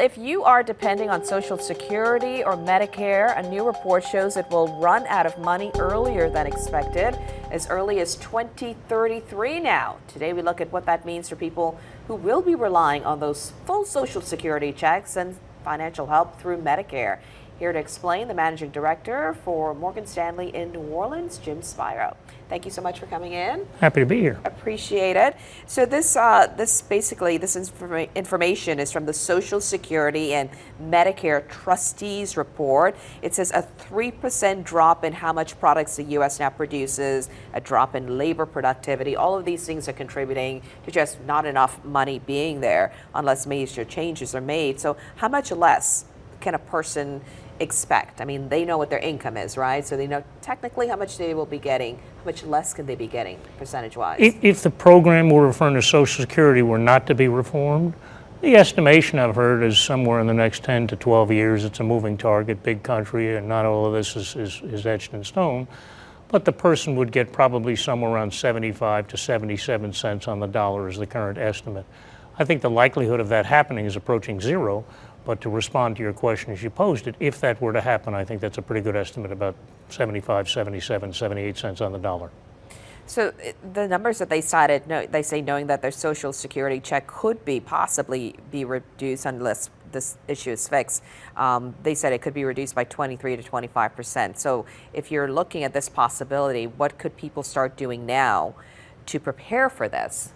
If you are depending on Social Security or Medicare, a new report shows it will run out of money earlier than expected, as early as 2033 now. Today we look at what that means for people who will be relying on those full Social Security checks and financial help through Medicare. Here to explain, the managing director for Morgan Stanley in New Orleans, Jim Spiro. Thank you so much for coming in. Happy to be here. Appreciate it. So this information is from the Social Security and Medicare Trustees Report. It says a 3% drop in how much products the U.S. now produces, a drop in labor productivity. All of these things are contributing to just not enough money being there unless major changes are made. So how much less can a person expect? I mean, they know what their income is, right? So they know technically how much they will be getting. How much less can they be getting percentage-wise? If the program we're referring to, Social Security, were not to be reformed, the estimation I've heard is somewhere in the next 10 to 12 years. It's a moving target, big country, and not all of this is etched in stone. But the person would get probably somewhere around 75 to 77 cents on the dollar is the current estimate. I think the likelihood of that happening is approaching zero. But to respond to your question as you posed it, if that were to happen, I think that's a pretty good estimate, about 75, 77, 78 cents on the dollar. So the numbers that they cited, they say knowing that their Social Security check could possibly be reduced unless this issue is fixed. They said it could be reduced by 23 to 25%. So if you're looking at this possibility, what could people start doing now to prepare for this?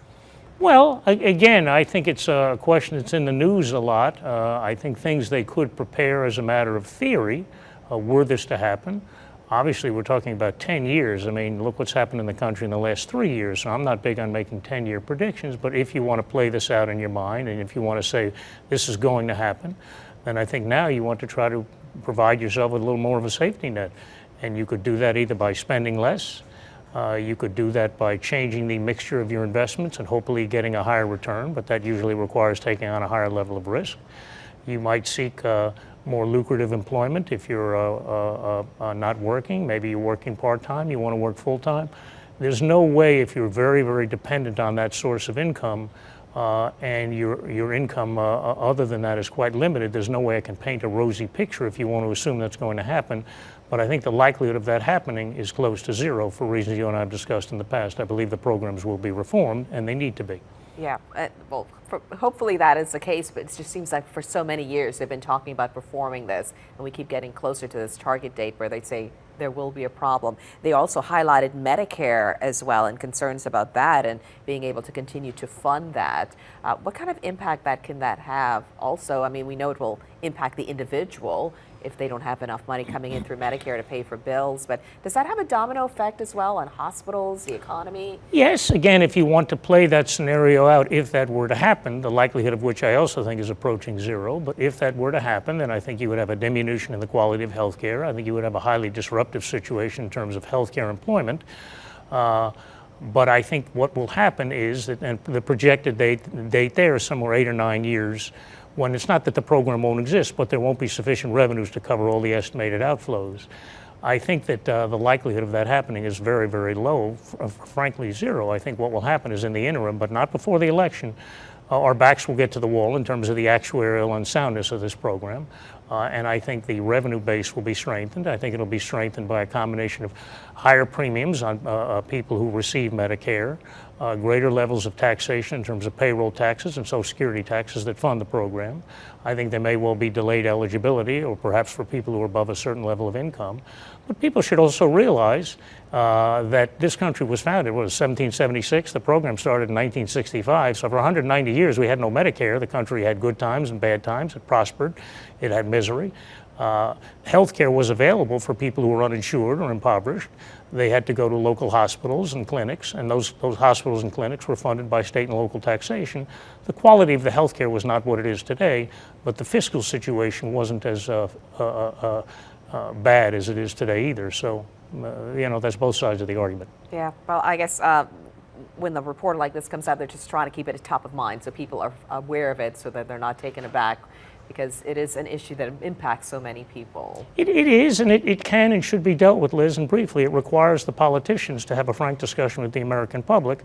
Well, again, I think it's a question that's in the news a lot. I think things they could prepare as a matter of theory were this to happen. Obviously, we're talking about 10 years. I mean, look what's happened in the country in the last 3 years. So I'm not big on making 10-year predictions, but if you want to play this out in your mind and if you want to say this is going to happen, then I think now you want to try to provide yourself with a little more of a safety net. And you could do that either by spending less. You could do that by changing the mixture of your investments and hopefully getting a higher return, but that usually requires taking on a higher level of risk. You might seek more lucrative employment if you're not working. Maybe you're working part-time, you want to work full-time. There's no way, if you're very, very dependent on that source of income and your income other than that is quite limited, there's no way I can paint a rosy picture if you want to assume that's going to happen. But I think the likelihood of that happening is close to zero for reasons you and I have discussed in the past. I believe the programs will be reformed, and they need to be. Yeah, well, hopefully that is the case, but it just seems like for so many years they've been talking about reforming this, and we keep getting closer to this target date where they say there will be a problem. They also highlighted Medicare as well and concerns about that and being able to continue to fund that. What kind of impact can that have also? I mean, we know it will impact the individual if they don't have enough money coming in through Medicare to pay for bills, but does that have a domino effect as well on hospitals, the economy? Yes, again, if you want to play that scenario out, if that were to happen, the likelihood of which I also think is approaching zero, but if that were to happen, then I think you would have a diminution in the quality of health care. I think you would have a highly disruptive situation in terms of health care employment. But I think what will happen is that, and the projected date there is somewhere 8 or 9 years, when it's not that the program won't exist, but there won't be sufficient revenues to cover all the estimated outflows. I think that the likelihood of that happening is very, very low, frankly zero. I think what will happen is in the interim, but not before the election, our backs will get to the wall in terms of the actuarial unsoundness of this program. And I think the revenue base will be strengthened. I think it'll be strengthened by a combination of higher premiums on people who receive Medicare, greater levels of taxation in terms of payroll taxes and Social Security taxes that fund the program. I think there may well be delayed eligibility, or perhaps for people who are above a certain level of income. But people should also realize that this country was founded, what was 1776? The program started in 1965. So for 190 years, we had no Medicare. The country had good times and bad times. It prospered. It had misery. Health care was available for people who were uninsured or impoverished. They had to go to local hospitals and clinics, and those hospitals and clinics were funded by state and local taxation. The quality of the health care was not what it is today, but the fiscal situation wasn't as bad as it is today either. So, that's both sides of the argument. Yeah, well, I guess when the report like this comes out, they're just trying to keep it at top of mind so people are aware of it so that they're not taken aback, because it is an issue that impacts so many people. It is, and it can and should be dealt with, Liz, and briefly. It requires the politicians to have a frank discussion with the American public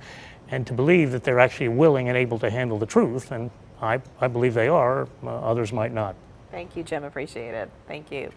and to believe that they're actually willing and able to handle the truth. And I believe they are. Others might not. Thank you, Jim. Appreciate it. Thank you.